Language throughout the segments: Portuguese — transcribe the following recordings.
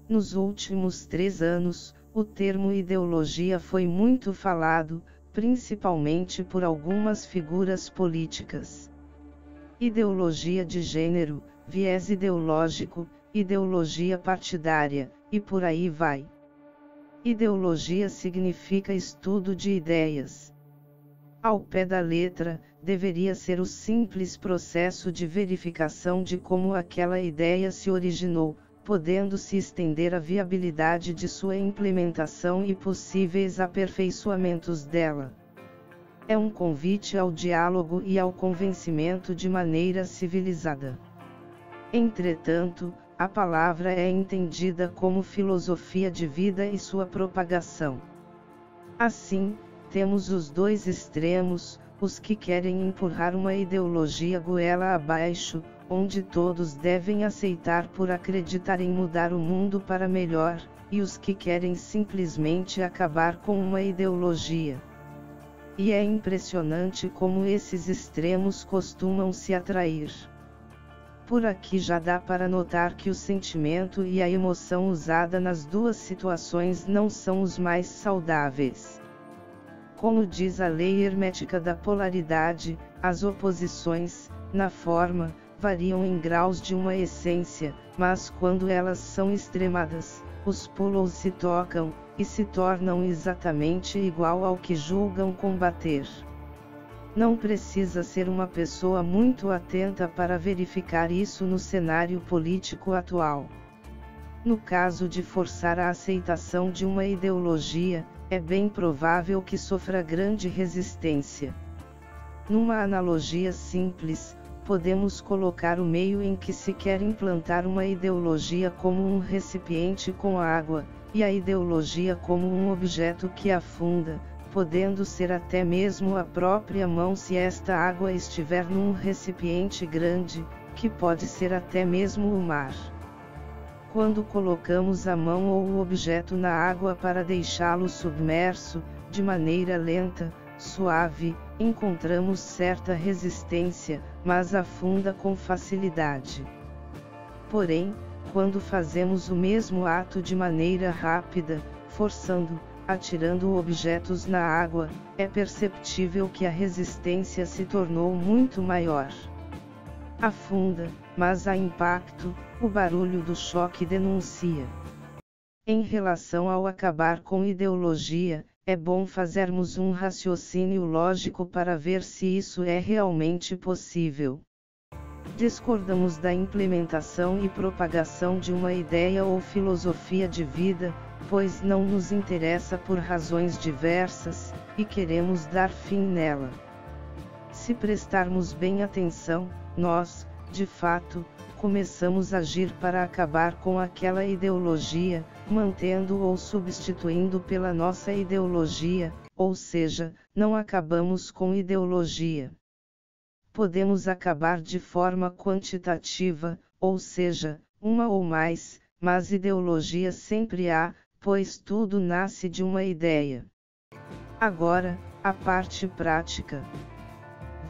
Nos últimos 3 anos, o termo ideologia foi muito falado, principalmente por algumas figuras políticas. Ideologia de gênero, viés ideológico, ideologia partidária, e por aí vai. Ideologia significa estudo de ideias. Ao pé da letra, deveria ser o simples processo de verificação de como aquela ideia se originou, podendo-se estender a viabilidade de sua implementação e possíveis aperfeiçoamentos dela. É um convite ao diálogo e ao convencimento de maneira civilizada. Entretanto, a palavra é entendida como filosofia de vida e sua propagação. Assim, temos os dois extremos, os que querem empurrar uma ideologia goela abaixo, onde todos devem aceitar por acreditar em mudar o mundo para melhor, e os que querem simplesmente acabar com uma ideologia. E é impressionante como esses extremos costumam se atrair. Por aqui já dá para notar que o sentimento e a emoção usada nas duas situações não são os mais saudáveis. Como diz a lei hermética da polaridade, as oposições, na forma, variam em graus de uma essência, mas quando elas são extremadas, os polos se tocam, e se tornam exatamente igual ao que julgam combater. Não precisa ser uma pessoa muito atenta para verificar isso no cenário político atual. No caso de forçar a aceitação de uma ideologia, é bem provável que sofra grande resistência. Numa analogia simples, podemos colocar o meio em que se quer implantar uma ideologia como um recipiente com água, e a ideologia como um objeto que afunda, podendo ser até mesmo a própria mão se esta água estiver num recipiente grande, que pode ser até mesmo o mar. Quando colocamos a mão ou o objeto na água para deixá-lo submerso, de maneira lenta, suave, encontramos certa resistência, mas afunda com facilidade. Porém, quando fazemos o mesmo ato de maneira rápida, forçando, atirando objetos na água, é perceptível que a resistência se tornou muito maior. Afunda, mas há impacto, o barulho do choque denuncia. Em relação ao acabar com ideologia, é bom fazermos um raciocínio lógico para ver se isso é realmente possível. Discordamos da implementação e propagação de uma ideia ou filosofia de vida, pois não nos interessa por razões diversas, e queremos dar fim nela. Se prestarmos bem atenção, nós, de fato, começamos a agir para acabar com aquela ideologia, mantendo ou substituindo pela nossa ideologia, ou seja, não acabamos com ideologia. Podemos acabar de forma quantitativa, ou seja, uma ou mais, mas ideologia sempre há, pois tudo nasce de uma ideia. Agora, a parte prática.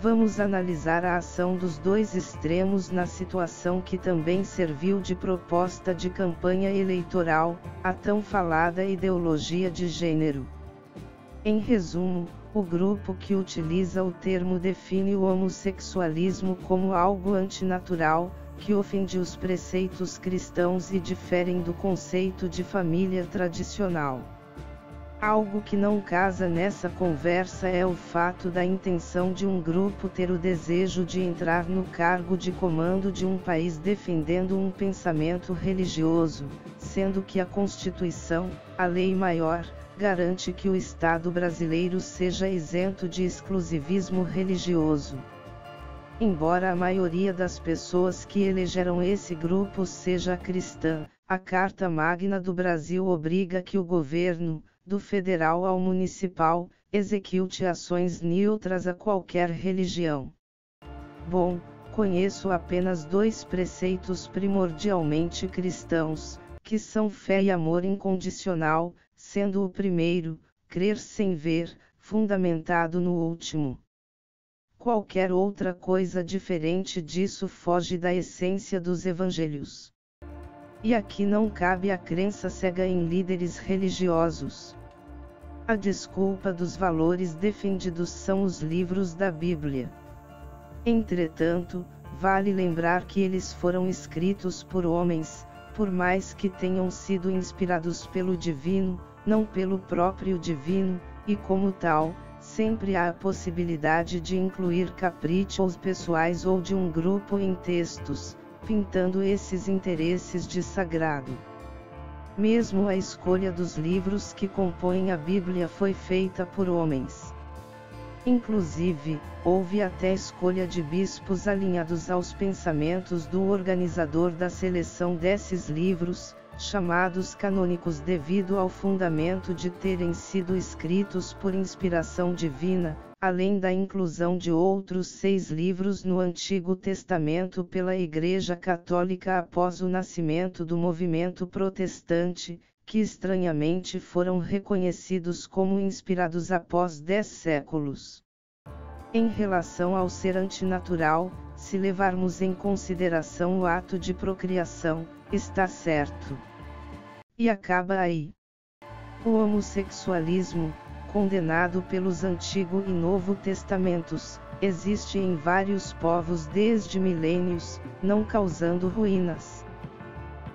Vamos analisar a ação dos dois extremos na situação que também serviu de proposta de campanha eleitoral, a tão falada ideologia de gênero. Em resumo, o grupo que utiliza o termo define o homossexualismo como algo antinatural, que ofende os preceitos cristãos e diferem do conceito de família tradicional. Algo que não casa nessa conversa é o fato da intenção de um grupo ter o desejo de entrar no cargo de comando de um país defendendo um pensamento religioso, sendo que a Constituição, a lei maior, garante que o Estado brasileiro seja isento de exclusivismo religioso. Embora a maioria das pessoas que elegeram esse grupo seja cristã, a Carta Magna do Brasil obriga que o governo, do federal ao municipal, execute ações neutras a qualquer religião. Bom, conheço apenas 2 preceitos primordialmente cristãos, que são fé e amor incondicional, sendo o primeiro, crer sem ver, fundamentado no último. Qualquer outra coisa diferente disso foge da essência dos evangelhos. E aqui não cabe a crença cega em líderes religiosos. A desculpa dos valores defendidos são os livros da Bíblia. Entretanto, vale lembrar que eles foram escritos por homens, por mais que tenham sido inspirados pelo divino, não pelo próprio divino, e como tal, sempre há a possibilidade de incluir caprichos pessoais ou de um grupo em textos, pintando esses interesses de sagrado. Mesmo a escolha dos livros que compõem a Bíblia foi feita por homens. Inclusive, houve até escolha de bispos alinhados aos pensamentos do organizador da seleção desses livros, chamados canônicos devido ao fundamento de terem sido escritos por inspiração divina, além da inclusão de outros 6 livros no Antigo Testamento pela Igreja Católica após o nascimento do movimento protestante, que estranhamente foram reconhecidos como inspirados após 10 séculos. Em relação ao ser antinatural, se levarmos em consideração o ato de procriação, está certo. E acaba aí. O homossexualismo, condenado pelos Antigo e Novo Testamentos, existe em vários povos desde milênios, não causando ruínas.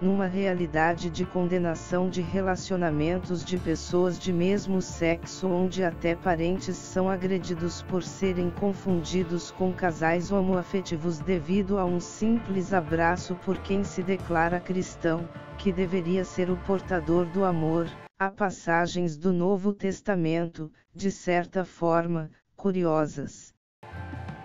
Numa realidade de condenação de relacionamentos de pessoas de mesmo sexo onde até parentes são agredidos por serem confundidos com casais homoafetivos devido a um simples abraço por quem se declara cristão, que deveria ser o portador do amor, há passagens do Novo Testamento, de certa forma, curiosas.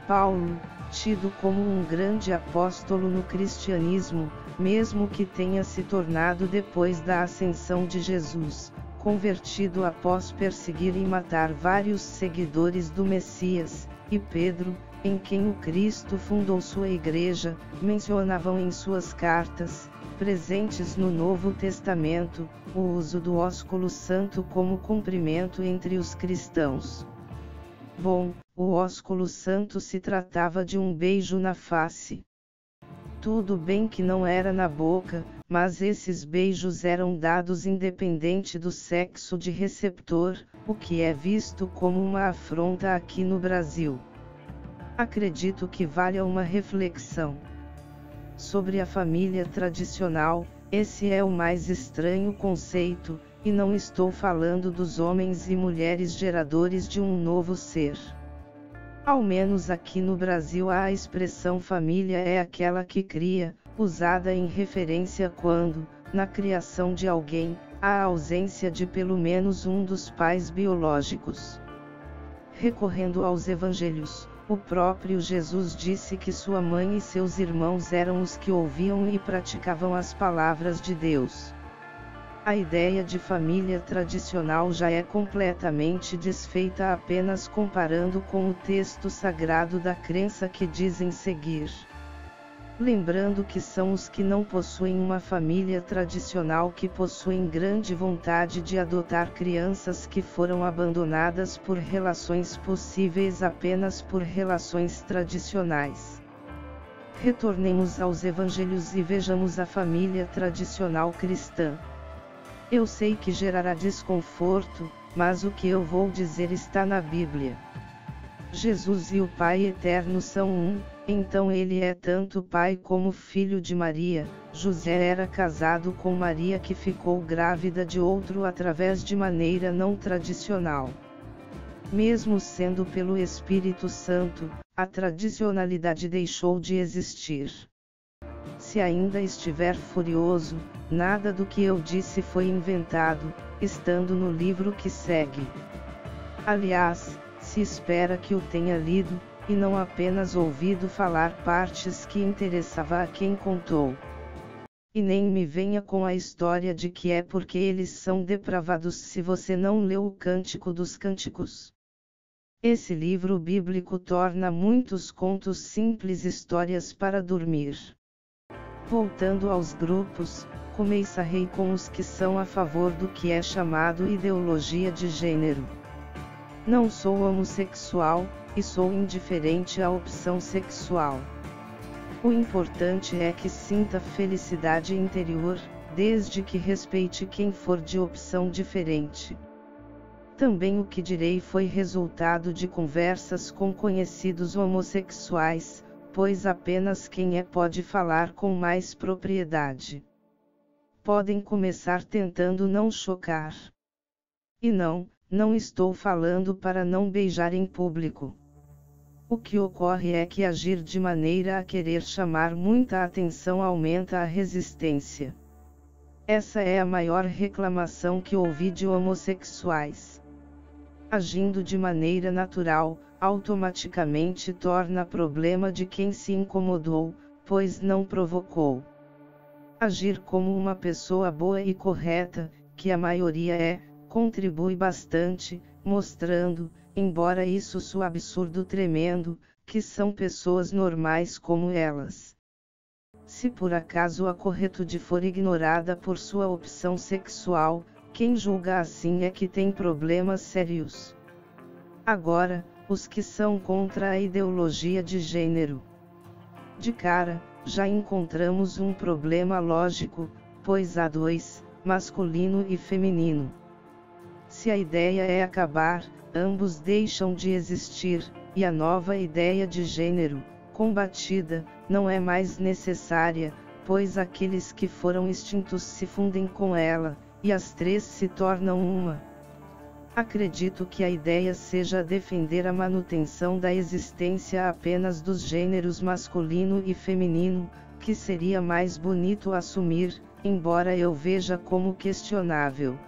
Paulo, tido como um grande apóstolo no cristianismo, mesmo que tenha se tornado depois da ascensão de Jesus, convertido após perseguir e matar vários seguidores do Messias, e Pedro, em quem o Cristo fundou sua igreja, mencionavam em suas cartas, presentes no Novo Testamento, o uso do ósculo santo como cumprimento entre os cristãos. Bom, o ósculo santo se tratava de um beijo na face. Tudo bem que não era na boca, mas esses beijos eram dados independente do sexo de receptor, o que é visto como uma afronta aqui no Brasil. Acredito que valha uma reflexão. Sobre a família tradicional, esse é o mais estranho conceito, e não estou falando dos homens e mulheres geradores de um novo ser. Ao menos aqui no Brasil a expressão família é aquela que cria, usada em referência quando, na criação de alguém, há a ausência de pelo menos um dos pais biológicos. Recorrendo aos evangelhos, o próprio Jesus disse que sua mãe e seus irmãos eram os que ouviam e praticavam as palavras de Deus. A ideia de família tradicional já é completamente desfeita apenas comparando com o texto sagrado da crença que dizem seguir. Lembrando que são os que não possuem uma família tradicional que possuem grande vontade de adotar crianças que foram abandonadas por relações possíveis apenas por relações tradicionais. Retornemos aos evangelhos e vejamos a família tradicional cristã. Eu sei que gerará desconforto, mas o que eu vou dizer está na Bíblia. Jesus e o Pai Eterno são um, então ele é tanto pai como filho de Maria. José era casado com Maria que ficou grávida de outro através de maneira não tradicional. Mesmo sendo pelo Espírito Santo, a tradicionalidade deixou de existir. Se ainda estiver furioso, nada do que eu disse foi inventado, estando no livro que segue. Aliás, se espera que o tenha lido, e não apenas ouvido falar partes que interessava a quem contou. E nem me venha com a história de que é porque eles são depravados se você não leu o Cântico dos Cânticos. Esse livro bíblico torna muitos contos simples histórias para dormir. Voltando aos grupos, começarei com os que são a favor do que é chamado ideologia de gênero. Não sou homossexual, e sou indiferente à opção sexual. O importante é que sinta felicidade interior, desde que respeite quem for de opção diferente. Também o que direi foi resultado de conversas com conhecidos homossexuais, pois apenas quem é pode falar com mais propriedade. Podem começar tentando não chocar. E não estou falando para não beijar em público. O que ocorre é que agir de maneira a querer chamar muita atenção aumenta a resistência. Essa é a maior reclamação que ouvi de homossexuais. Agindo de maneira natural, automaticamente torna problema de quem se incomodou, pois não provocou. Agir como uma pessoa boa e correta, que a maioria é, contribui bastante, mostrando, embora isso soe absurdo tremendo, que são pessoas normais como elas. Se por acaso a corretude for ignorada por sua opção sexual, quem julga assim é que tem problemas sérios. Agora, os que são contra a ideologia de gênero. De cara, já encontramos um problema lógico, pois há dois, masculino e feminino. Se a ideia é acabar, ambos deixam de existir, e a nova ideia de gênero, combatida, não é mais necessária, pois aqueles que foram extintos se fundem com ela, e as três se tornam uma. Acredito que a ideia seja defender a manutenção da existência apenas dos gêneros masculino e feminino, que seria mais bonito assumir, embora eu veja como questionável.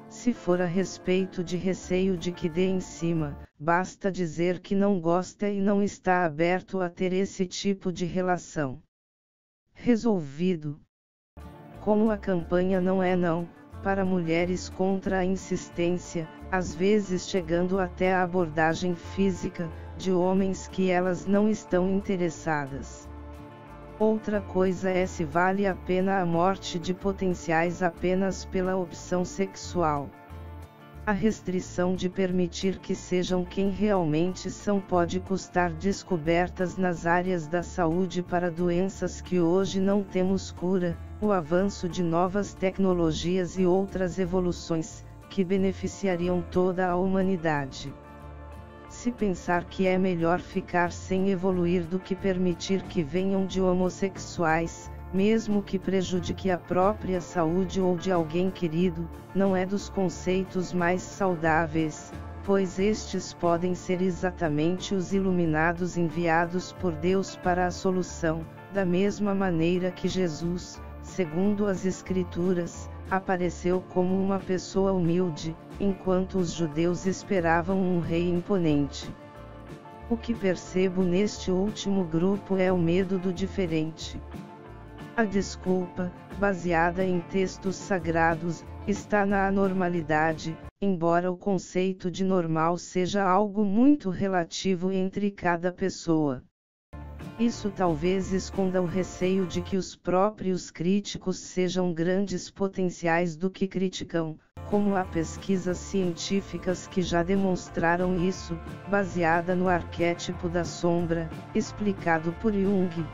Se for a respeito de receio de que dê em cima, basta dizer que não gosta e não está aberto a ter esse tipo de relação. Resolvido. Como a campanha não é não, para mulheres contra a insistência, às vezes chegando até a abordagem física, de homens que elas não estão interessadas. Outra coisa é se vale a pena a morte de potenciais apenas pela opção sexual. A restrição de permitir que sejam quem realmente são pode custar descobertas nas áreas da saúde para doenças que hoje não temos cura, o avanço de novas tecnologias e outras evoluções, que beneficiariam toda a humanidade. Se pensar que é melhor ficar sem evoluir do que permitir que venham de homossexuais, mesmo que prejudique a própria saúde ou de alguém querido, não é dos conceitos mais saudáveis, pois estes podem ser exatamente os iluminados enviados por Deus para a solução, da mesma maneira que Jesus, segundo as Escrituras, apareceu como uma pessoa humilde, enquanto os judeus esperavam um rei imponente. O que percebo neste último grupo é o medo do diferente. A desculpa, baseada em textos sagrados, está na anormalidade, embora o conceito de normal seja algo muito relativo entre cada pessoa. Isso talvez esconda o receio de que os próprios críticos sejam grandes potenciais do que criticam, como há pesquisas científicas que já demonstraram isso, baseada no arquétipo da sombra, explicado por Jung.